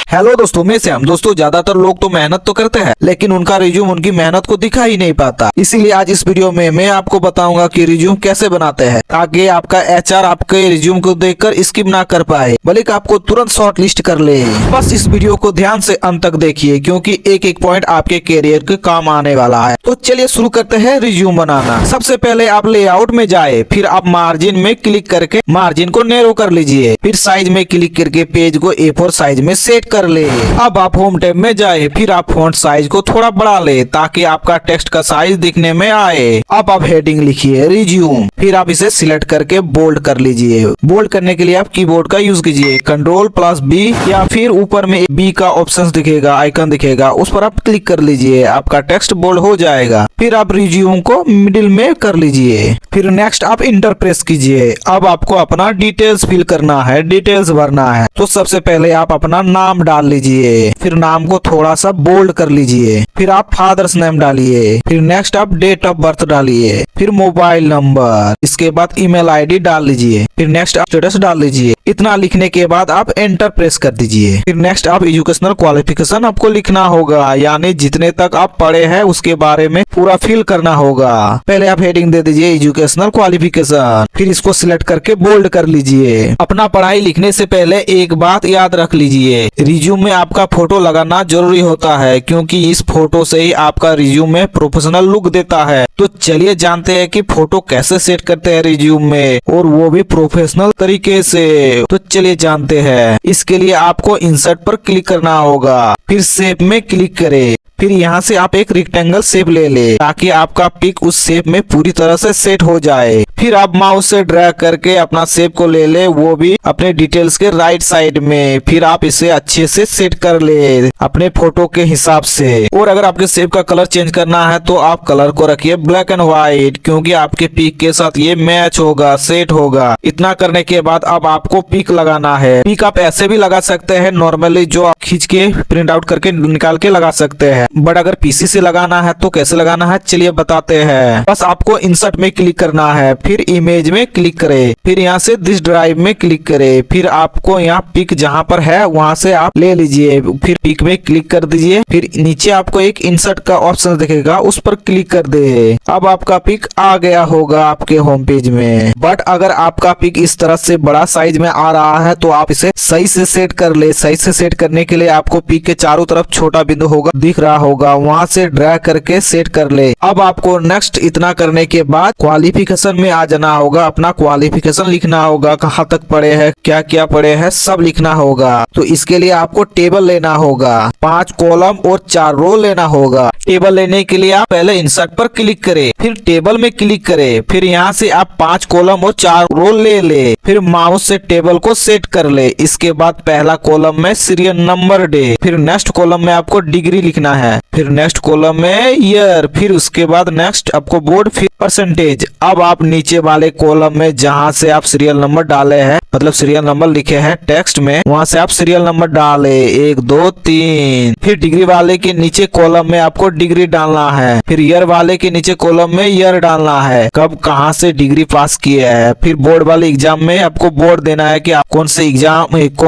Hello दोस्तों, मैं श्याम। दोस्तों, ज्यादातर लोग तो मेहनत तो करते हैं, लेकिन उनका रिज्यूम उनकी मेहनत को दिखा ही नहीं पाता। इसीलिए आज इस वीडियो में मैं आपको बताऊंगा कि रिज्यूम कैसे बनाते हैं, ताकि आपका एचआर आपके रिज्यूम को देखकर स्किप ना कर पाए, बल्कि आपको तुरंत शॉर्ट लिस्ट कर ले। बस इस वीडियो को ध्यान से अंत तक देखिए, क्योंकि एक एक पॉइंट आपके कैरियर के काम आने वाला है। तो चलिए शुरू करते हैं रिज्यूम बनाना। सबसे पहले आप लेआउट में जाए, फिर आप मार्जिन में क्लिक करके मार्जिन को नैरो कर लीजिए। फिर साइज में क्लिक करके पेज को A4 साइज में सेट कर ले। अब आप होम टैब में जाए, फिर आप फॉन्ट साइज को थोड़ा बढ़ा ले, ताकि आपका टेक्स्ट का साइज दिखने में आए। अब आप हेडिंग लिखिए रिज्यूम, फिर आप इसे सिलेक्ट करके बोल्ड कर लीजिए। बोल्ड करने के लिए आप कीबोर्ड का यूज कीजिए, Ctrl+B, या फिर ऊपर में B का ऑप्शन दिखेगा, आइकन दिखेगा, उस पर आप क्लिक कर लीजिए। आपका टेक्स्ट बोल्ड हो जाएगा। फिर आप रिज्यूम को मिडिल में कर लीजिए। फिर नेक्स्ट आप इंटर प्रेस कीजिए। अब आपको अपना डिटेल्स फिल करना है, डिटेल्स भरना है। तो सबसे पहले आप अपना नाम डाल लीजिए, फिर नाम को थोड़ा सा बोल्ड कर लीजिए। फिर आप फादर्स नेम डालिए, फिर नेक्स्ट आप डेट ऑफ बर्थ डालिए, फिर मोबाइल नंबर, इसके बाद ईमेल आईडी डाल लीजिए, फिर नेक्स्ट आप स्टेटस डाल लीजिए। इतना लिखने के बाद आप एंटर प्रेस कर दीजिए। फिर नेक्स्ट आप एजुकेशनल क्वालिफिकेशन आपको लिखना होगा, यानी जितने तक आप पढ़े हैं उसके बारे में पूरा फिल करना होगा। पहले आप हेडिंग दे दीजिए एजुकेशनल क्वालिफिकेशन, फिर इसको सिलेक्ट करके बोल्ड कर लीजिए। अपना पढ़ाई लिखने से पहले एक बात याद रख लीजिए, रिज्यूम में आपका फोटो लगाना जरूरी होता है, क्योंकि इस फोटो से ही आपका रिज्यूम में प्रोफेशनल लुक देता है। तो चलिए जानते हैं कि फोटो कैसे सेट करते हैं रिज्यूम में, और वो भी प्रोफेशनल तरीके से। तो चलिए जानते हैं। इसके लिए आपको इंसर्ट पर क्लिक करना होगा, फिर शेप में क्लिक करें। फिर यहाँ से आप एक रेक्टेंगल शेप ले ले, ताकि आपका पिक उस शेप में पूरी तरह से सेट हो जाए। फिर आप माउस से ड्रैग करके अपना शेप को ले ले, वो भी अपने डिटेल्स के राइट साइड में। फिर आप इसे अच्छे से सेट कर ले अपने फोटो के हिसाब से। और अगर आपके शेप का कलर चेंज करना है तो आप कलर को रखिए ब्लैक एंड व्हाइट, क्योंकि आपके पिक के साथ ये मैच होगा, सेट होगा। इतना करने के बाद अब आपको पिक लगाना है। पिक आप ऐसे भी लगा सकते हैं नॉर्मली, जो आप खींच के प्रिंट आउट करके निकाल के लगा सकते हैं, बट अगर पीसी से लगाना है तो कैसे लगाना है चलिए बताते हैं। बस आपको इंसर्ट में क्लिक करना है, फिर इमेज में क्लिक करें, फिर यहाँ से दिस ड्राइव में क्लिक करें। फिर आपको यहाँ पिक जहाँ पर है वहां से आप ले लीजिए, फिर पिक में क्लिक कर दीजिए। फिर नीचे आपको एक इंसर्ट का ऑप्शन दिखेगा, उस पर क्लिक कर दे। अब आपका पिक आ गया होगा आपके होम पेज में। बट अगर आपका पिक इस तरह से बड़ा साइज में आ रहा है तो आप इसे सही से सेट कर ले। सही से सेट करने के लिए आपको पिक के चारों तरफ छोटा बिंदु होगा, दिख रहा होगा, वहां से ड्रैग करके सेट कर ले। अब आपको नेक्स्ट इतना करने के बाद क्वालिफिकेशन में आ जाना होगा। अपना क्वालिफिकेशन लिखना होगा, कहाँ तक पढ़े हैं, क्या क्या पढ़े हैं, सब लिखना होगा। तो इसके लिए आपको टेबल लेना होगा, 5 कॉलम और 4 रो लेना होगा। टेबल लेने के लिए आप पहले इंसर्ट पर क्लिक करें, फिर टेबल में क्लिक करें, फिर यहाँ से आप 5 कॉलम और 4 रो ले ले। फिर माउस से टेबल को सेट कर ले। इसके बाद पहला कॉलम में सीरियल नंबर डे, फिर नेक्स्ट कॉलम में आपको डिग्री लिखना है, फिर नेक्स्ट कॉलम में ईयर, फिर उसके बाद नेक्स्ट आपको बोर्ड, फिर परसेंटेज। अब आप नीचे वाले कॉलम में जहां से आप सीरियल नंबर डाले हैं, मतलब सीरियल नंबर लिखे हैं टेक्स्ट में, वहां से आप सीरियल नंबर डाले 1 2 3। फिर डिग्री वाले के नीचे कॉलम में आपको डिग्री डालना है, फिर ईयर वाले के नीचे कॉलम में ईयर डालना है, कब कहां से डिग्री पास किए है। फिर बोर्ड वाले एग्जाम में आपको बोर्ड देना है कि आप कौन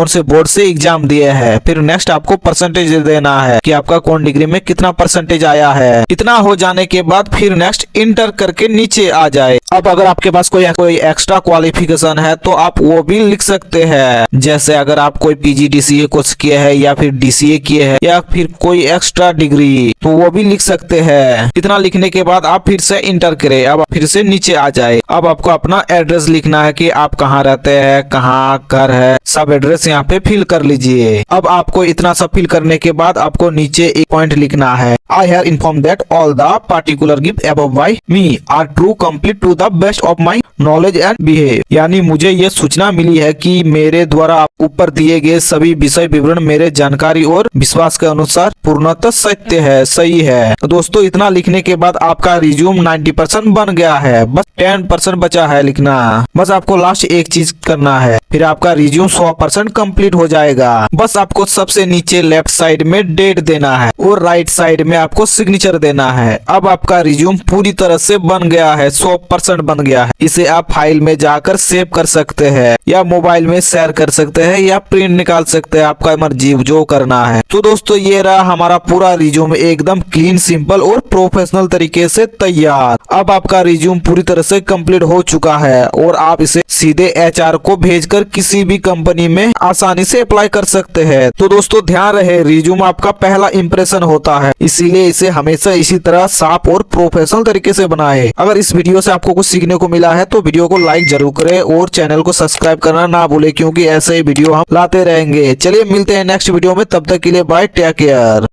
से बोर्ड से एग्जाम दिए हैं। फिर नेक्स्ट आपको परसेंटेज देना है कि आपका कौन डिग्री में कितना परसेंटेज आया है। इतना हो जाने के बाद फिर नेक्स्ट इंटर करके नीचे आ जाए। अब अगर आपके पास कोई एक्स्ट्रा क्वालिफिकेशन है तो आप वो भी लिख सकते हैं, जैसे अगर आप कोई PGDCA कोर्स किए हैं, या फिर DCA किए हैं, या फिर कोई एक्स्ट्रा डिग्री, तो वो भी लिख सकते हैं। इतना लिखने के बाद आप फिर से इंटर करें। अब फिर से नीचे आ जाए। अब आपको अपना एड्रेस लिखना है कि आप कहाँ रहते हैं, कहाँ घर है, सब एड्रेस यहाँ पे फिल कर लीजिए। अब आपको इतना सब फिल करने के बाद आपको नीचे एक पॉइंट लिखना है, I have informed that all the particular given above by me are true, complete to the best of my knowledge and behave। यानी मुझे ये सूचना मिली है कि मेरे द्वारा ऊपर दिए गए सभी विषय विवरण मेरे जानकारी और विश्वास के अनुसार पूर्णतः सत्य है, सही है। तो दोस्तों इतना लिखने के बाद आपका रिज्यूम 90% बन गया है, बस 10% बचा है लिखना। बस आपको लास्ट एक चीज करना है, फिर आपका रिज्यूम 100% कंप्लीट हो जाएगा। बस आपको सबसे नीचे लेफ्ट साइड में डेट देना है और राइट साइड में आपको सिग्नेचर देना है। अब आपका रिज्यूम पूरी तरह से बन गया है, 100% बन गया है। इसे आप फाइल में जाकर सेव कर सकते हैं या मोबाइल में शेयर कर सकते हैं या प्रिंट निकाल सकते हैं, आपका मर्जी जो करना है। तो दोस्तों ये रहा हमारा पूरा रिज्यूम एकदम क्लीन, सिंपल और प्रोफेशनल तरीके से तैयार। अब आपका रिज्यूम पूरी तरह से कंप्लीट हो चुका है और आप इसे सीधे एचआर को भेजकर किसी भी कंपनी में आसानी से अप्लाई कर सकते हैं। तो दोस्तों ध्यान रहे, रिज्यूम आपका पहला इंप्रेशन होता है, इसीलिए इसे हमेशा इसी तरह साफ और प्रोफेशनल तरीके से बनाएं। अगर इस वीडियो से आपको कुछ सीखने को मिला है तो वीडियो को लाइक जरूर करें और चैनल को सब्सक्राइब करना ना भूले, क्योंकि ऐसे ही वीडियो हम लाते रहेंगे। चलिए मिलते हैं नेक्स्ट वीडियो में, तब तक के लिए बाय, टेक केयर।